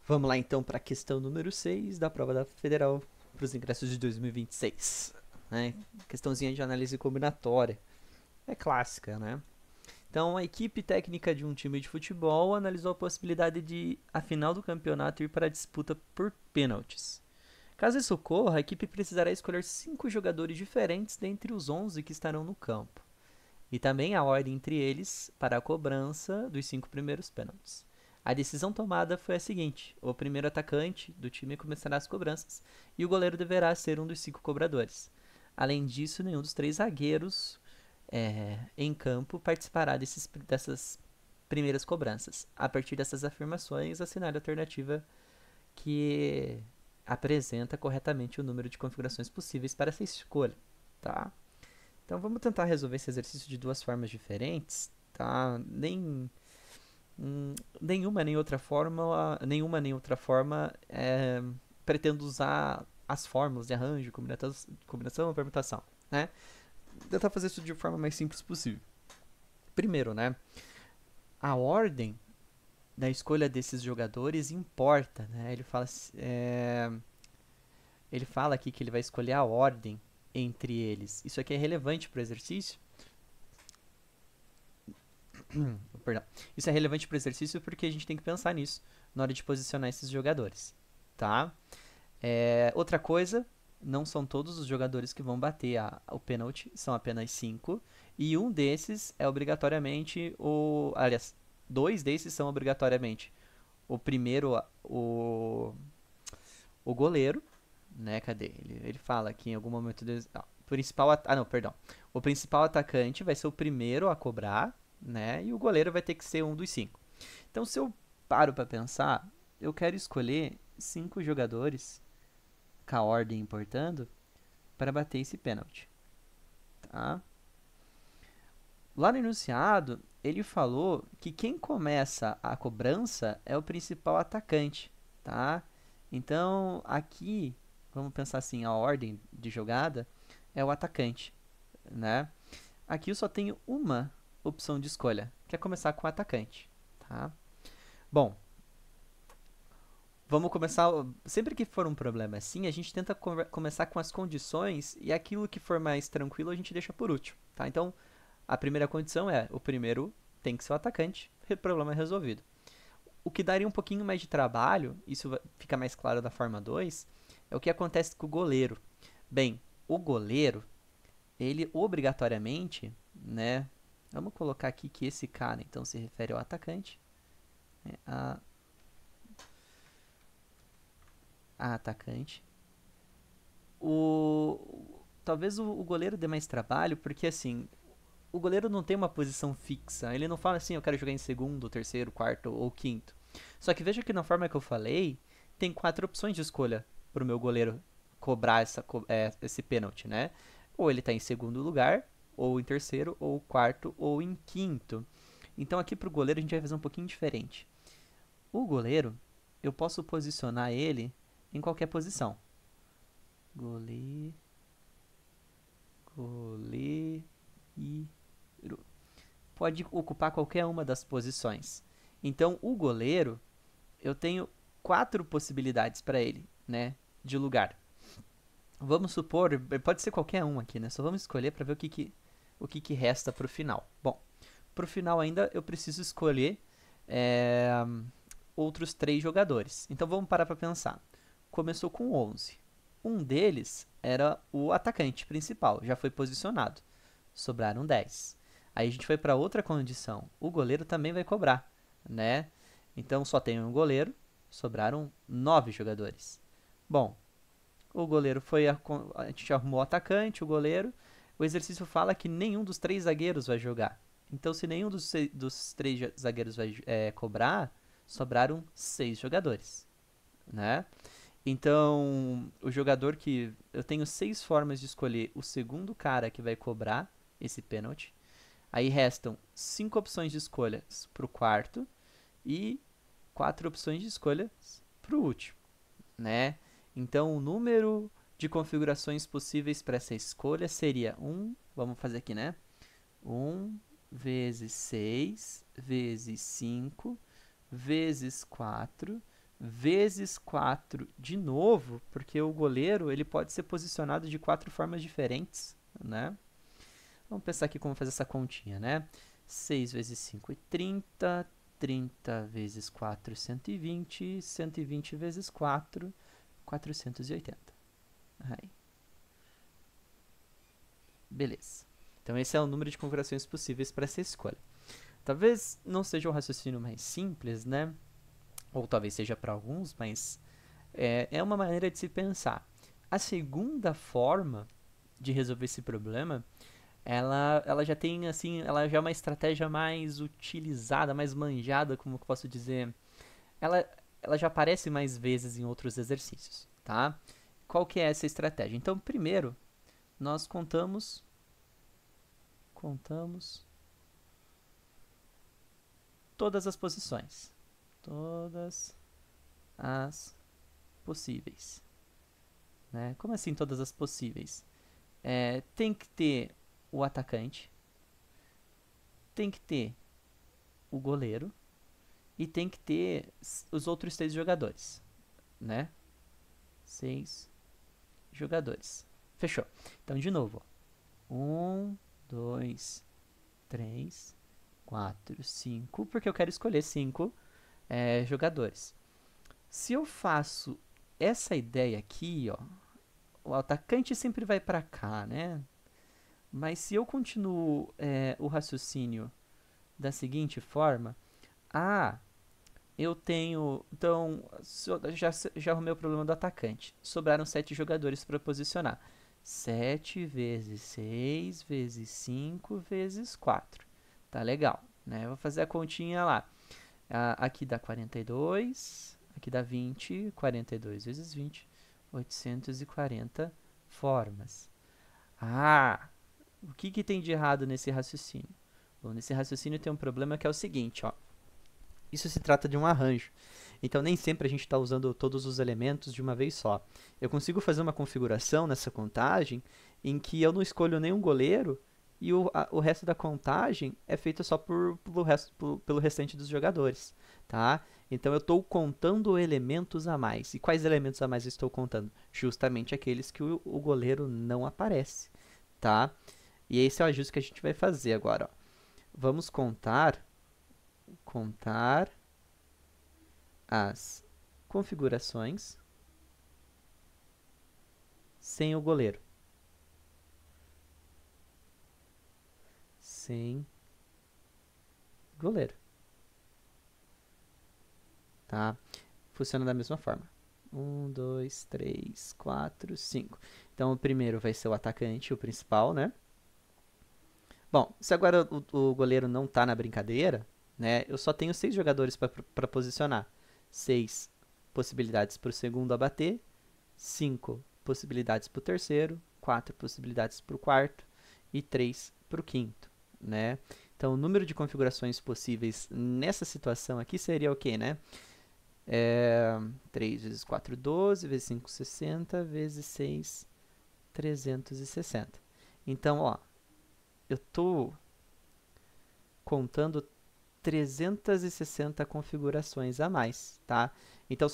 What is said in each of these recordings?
Vamos lá então para a questão número 6 da prova da Federal para os ingressos de 2026. Né? Questãozinha de análise combinatória. É clássica, né? Então, a equipe técnica de um time de futebol analisou a possibilidade de a final do campeonato ir para a disputa por pênaltis. Caso isso ocorra, a equipe precisará escolher 5 jogadores diferentes dentre os 11 que estarão no campo. E também a ordem entre eles para a cobrança dos 5 primeiros pênaltis. A decisão tomada foi a seguinte: o primeiro atacante do time começará as cobranças e o goleiro deverá ser um dos 5 cobradores. Além disso, nenhum dos 3 zagueiros em campo participará dessas primeiras cobranças. A partir dessas afirmações, assinale a alternativa que apresenta corretamente o número de configurações possíveis para essa escolha. Tá? Então vamos tentar resolver esse exercício de duas formas diferentes, tá? Nenhuma nem outra forma pretendo usar as fórmulas de arranjo, combinação ou permutação, né? Tentar fazer isso de forma mais simples possível. Primeiro, né? A ordem da escolha desses jogadores importa, né? Ele fala aqui que ele vai escolher a ordem entre eles. Isso aqui é relevante para o exercício. Perdão. Isso é relevante para o exercício porque a gente tem que pensar nisso na hora de posicionar esses jogadores, tá? Outra coisa, não são todos os jogadores que vão bater o pênalti, são apenas 5. E um desses é obrigatoriamente o. Aliás, dois desses são obrigatoriamente o primeiro, o goleiro, né? Cadê? Ele fala que em algum momento. Não, perdão. O principal atacante vai ser o primeiro a cobrar, né? E o goleiro vai ter que ser um dos 5. Então, se eu paro para pensar, eu quero escolher 5 jogadores, com a ordem importando, para bater esse pênalti. Tá? Lá no enunciado, ele falou que quem começa a cobrança é o principal atacante. Tá? Então, aqui, vamos pensar assim, a ordem de jogada é o atacante. Né? Aqui eu só tenho uma opção de escolha, que é começar com o atacante. Tá? Bom, vamos começar. Sempre que for um problema assim, a gente tenta começar com as condições e aquilo que for mais tranquilo a gente deixa por último. Tá? Então, a primeira condição é o primeiro tem que ser o atacante, o problema é resolvido. O que daria um pouquinho mais de trabalho, isso fica mais claro da forma 2, é o que acontece com o goleiro. Bem, o goleiro, ele obrigatoriamente, né? Vamos colocar aqui que esse cara então se refere ao atacante, né, a atacante. Talvez o goleiro dê mais trabalho, porque assim, o goleiro não tem uma posição fixa. Ele não fala assim, eu quero jogar em segundo, terceiro, quarto ou quinto. Só que veja que na forma que eu falei, tem 4 opções de escolha para o meu goleiro cobrar esse pênalti, né? Ou ele está em segundo lugar, ou em terceiro, ou quarto, ou em quinto. Então aqui para o goleiro a gente vai fazer um pouquinho diferente. O goleiro, eu posso posicionar ele em qualquer posição. Goleiro. Goleiro. Pode ocupar qualquer uma das posições. Então, o goleiro, eu tenho 4 possibilidades para ele, né, de lugar. Vamos supor, pode ser qualquer um aqui, né? Só vamos escolher para ver o que resta para o final. Bom, para o final ainda eu preciso escolher é, outros 3 jogadores. Então vamos parar para pensar. Começou com 11. Um deles era o atacante principal, já foi posicionado. Sobraram 10. Aí a gente foi para outra condição. O goleiro também vai cobrar, né? Então só tem um goleiro, sobraram 9 jogadores. Bom, o goleiro foi a gente arrumou o atacante, o goleiro. O exercício fala que nenhum dos 3 zagueiros vai jogar. Então, se nenhum dos 3 zagueiros vai cobrar, sobraram 6 jogadores, né? Então, o jogador que eu tenho 6 formas de escolher o segundo cara que vai cobrar esse pênalti. Aí restam 5 opções de escolhas para o quarto e 4 opções de escolhas para o último, né? Então, o número de configurações possíveis para essa escolha seria vamos fazer aqui, né? 1 vezes 6 vezes 5 vezes 4 vezes 4 de novo, porque o goleiro ele pode ser posicionado de 4 formas diferentes, né? Vamos pensar aqui como fazer essa continha, né? 6 vezes 5 é 30, 30 vezes 4 é 120, 120 vezes 4, 480. Aí. Beleza. Então esse é o número de configurações possíveis para essa escolha. Talvez não seja um raciocínio mais simples, né? Ou talvez seja para alguns, mas é uma maneira de se pensar. A segunda forma de resolver esse problema, ela já tem, assim, ela já é uma estratégia mais utilizada, mais manjada, como eu posso dizer. Ela já aparece mais vezes em outros exercícios, tá? Qual que é essa estratégia? Então, primeiro, nós contamos todas as posições. Todas as possíveis. Né? Como assim todas as possíveis? Tem que ter o atacante, tem que ter o goleiro e tem que ter os outros 6 jogadores. Né? 6 jogadores. Fechou. Então, de novo. 1, 2, 3, 4, 5, porque eu quero escolher 5 jogadores. Se eu faço essa ideia aqui, ó, o atacante sempre vai para cá, né? Mas se eu continuo o raciocínio da seguinte forma, eu tenho, então, já arrumei o problema do atacante. Sobraram 7 jogadores para posicionar. 7 vezes 6 vezes 5 vezes 4. Tá legal, né? Eu vou fazer a continha lá. Aqui dá 42, aqui dá 20, 42 vezes 20, 840 formas. O que tem de errado nesse raciocínio? Bom, nesse raciocínio tem um problema que é o seguinte, ó. Isso se trata de um arranjo. Então, nem sempre a gente está usando todos os elementos de uma vez só. Eu consigo fazer uma configuração nessa contagem em que eu não escolho nenhum goleiro e o resto da contagem é feito só pelo restante dos jogadores. Tá? Então, eu estou contando elementos a mais. E quais elementos a mais eu estou contando? Justamente aqueles que o goleiro não aparece. Tá? E esse é o ajuste que a gente vai fazer agora. Ó. Vamos contar as configurações sem o goleiro. Sem goleiro. Tá? Funciona da mesma forma. 1, 2, 3, 4, 5. Então, o primeiro vai ser o atacante, o principal, né? Bom, se agora o goleiro não está na brincadeira, né? Eu só tenho 6 jogadores para posicionar. 6 possibilidades para o segundo abater, 5 possibilidades para o terceiro, 4 possibilidades para o quarto e 3 para o quinto, né? Então, o número de configurações possíveis nessa situação aqui seria o quê, né? 3 vezes 4, 12, vezes 5, 60, vezes 6, 360. Então, ó, eu estou contando 360 configurações a mais, tá? Então,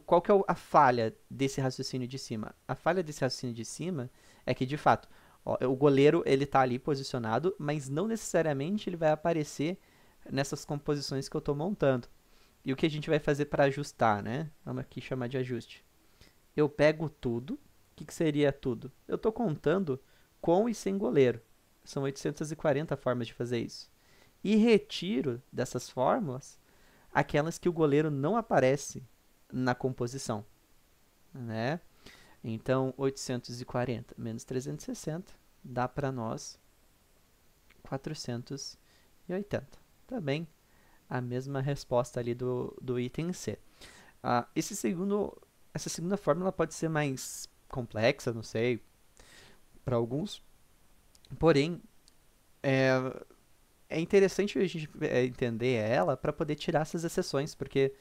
qual que é a falha desse raciocínio de cima? A falha desse raciocínio de cima é que, de fato, ó, o goleiro ele tá ali posicionado, mas não necessariamente ele vai aparecer nessas composições que eu estou montando. E o que a gente vai fazer para ajustar, né? Vamos aqui chamar de ajuste. Eu pego tudo. O que seria tudo? Eu estou contando com e sem goleiro. São 840 formas de fazer isso. E retiro dessas fórmulas aquelas que o goleiro não aparece na composição. Né? Então, 840 menos 360 dá para nós 480. Também a mesma resposta ali do item C. Essa segunda fórmula pode ser mais complexa, não sei, para alguns. Porém, é interessante a gente entender ela para poder tirar essas exceções, porque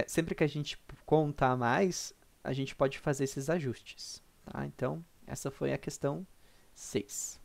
sempre que a gente contar mais, a gente pode fazer esses ajustes. Tá? Então, essa foi a questão 6.